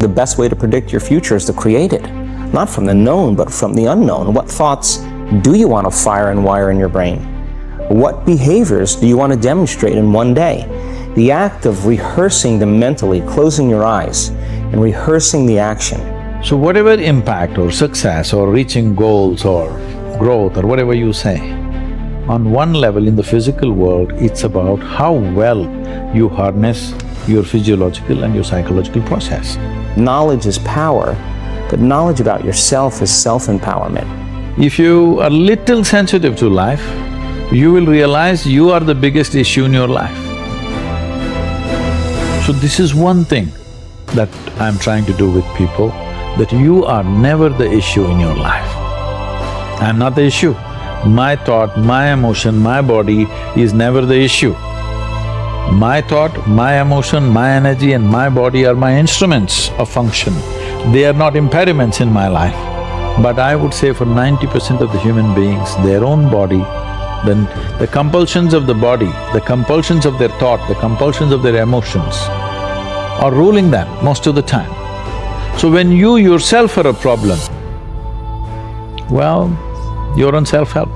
the best way to predict your future is to create it. Not from the known, but from the unknown. What thoughts do you want to fire and wire in your brain? What behaviors do you want to demonstrate in one day? The act of rehearsing them mentally, closing your eyes, and rehearsing the action. So whatever impact or success or reaching goals or growth or whatever you say, on one level in the physical world, it's about how well you harness your physiological and your psychological process. Knowledge is power, but knowledge about yourself is self-empowerment. If you are little sensitive to life, you will realize you are the biggest issue in your life. So this is one thing that I'm trying to do with people, that you are never the issue in your life. I'm not the issue. My thought, my emotion, my body is never the issue. My thought, my emotion, my energy and my body are my instruments of function. They are not impediments in my life. But I would say for 90% of the human beings, their own body, then the compulsions of the body, the compulsions of their thought, the compulsions of their emotions are ruling them most of the time. So when you yourself are a problem, well, you're on self-help.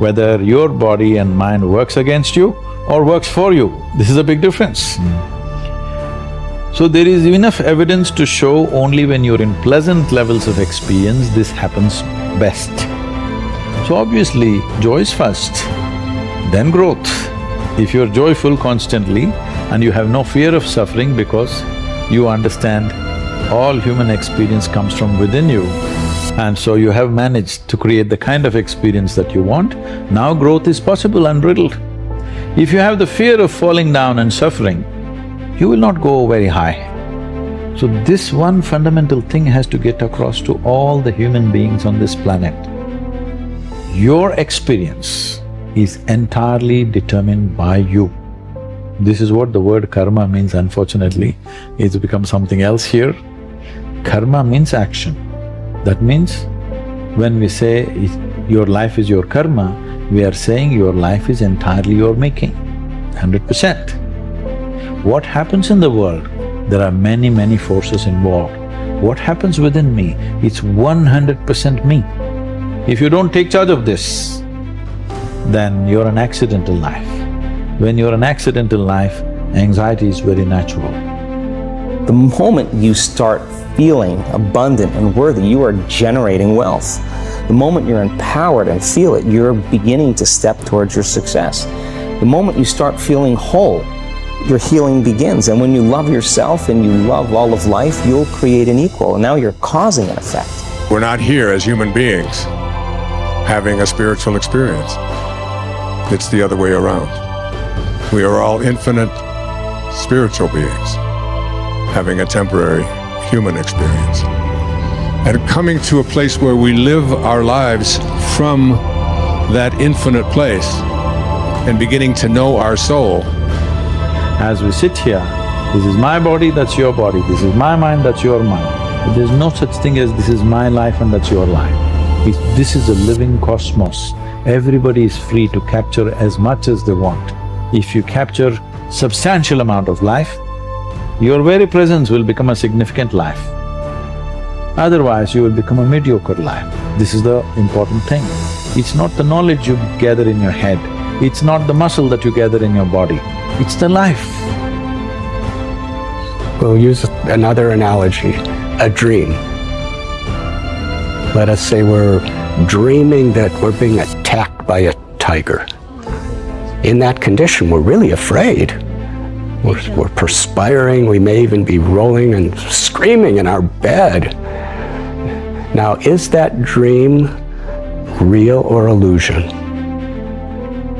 Whether your body and mind works against you or works for you, this is a big difference. So there is enough evidence to show only when you're in pleasant levels of experience, this happens best. So obviously, joy is first, then growth. If you're joyful constantly and you have no fear of suffering because you understand all human experience comes from within you, and so you have managed to create the kind of experience that you want, now growth is possible unbridled. If you have the fear of falling down and suffering, you will not go very high. So this one fundamental thing has to get across to all the human beings on this planet. Your experience is entirely determined by you. This is what the word karma means, unfortunately. It's become something else here. Karma means action. That means when we say your life is your karma, we are saying your life is entirely your making, 100%. What happens in the world? There are many, many forces involved. What happens within me? It's 100% me. If you don't take charge of this, then you're an accidental life. When you're an accidental life, anxiety is very natural. The moment you start feeling abundant and worthy, you are generating wealth. The moment you're empowered and feel it, you're beginning to step towards your success. The moment you start feeling whole, your healing begins. And when you love yourself and you love all of life, you'll create an equal, and now you're causing an effect. We're not here as human beings having a spiritual experience. It's the other way around. We are all infinite spiritual beings having a temporary human experience. And coming to a place where we live our lives from that infinite place and beginning to know our soul. As we sit here, this is my body, that's your body, this is my mind, that's your mind. But there's no such thing as this is my life and that's your life. This is a living cosmos. Everybody is free to capture as much as they want. If you capture substantial amount of life, your very presence will become a significant life. Otherwise, you will become a mediocre life. This is the important thing. It's not the knowledge you gather in your head, it's not the muscle that you gather in your body, it's the life. We'll use another analogy, a dream. Let us say we're dreaming that we're being attacked by a tiger. In that condition, we're really afraid. We're perspiring, we may even be rolling and screaming in our bed. Now, is that dream real or illusion?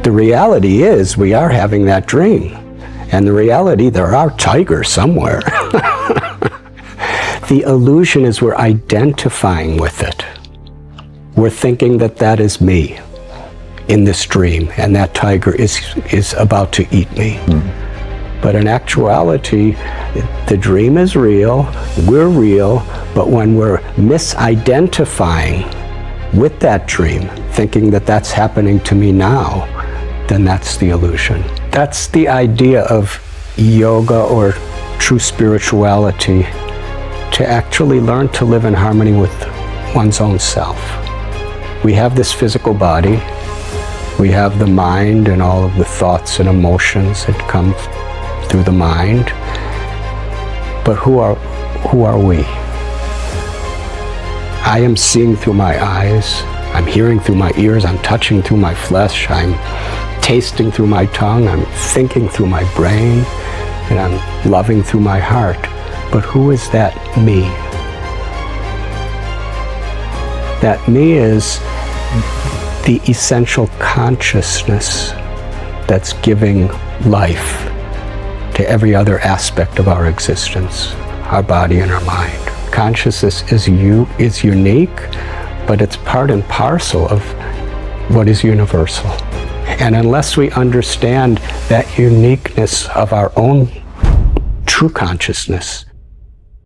The reality is we are having that dream. And the reality, there are tigers somewhere. The illusion is we're identifying with it. We're thinking that that is me in this dream, and that tiger is about to eat me. But in actuality, the dream is real, we're real, but when we're misidentifying with that dream, thinking that that's happening to me now, then that's the illusion. That's the idea of yoga or true spirituality, to actually learn to live in harmony with one's own self. We have this physical body, we have the mind and all of the thoughts and emotions that come through the mind, but who are we? I am seeing through my eyes, I'm hearing through my ears, I'm touching through my flesh, I'm tasting through my tongue, I'm thinking through my brain, and I'm loving through my heart. But who is that me? That me is the essential consciousness that's giving life to every other aspect of our existence, our body and our mind. Consciousness is unique, but it's part and parcel of what is universal. And unless we understand that uniqueness of our own true consciousness,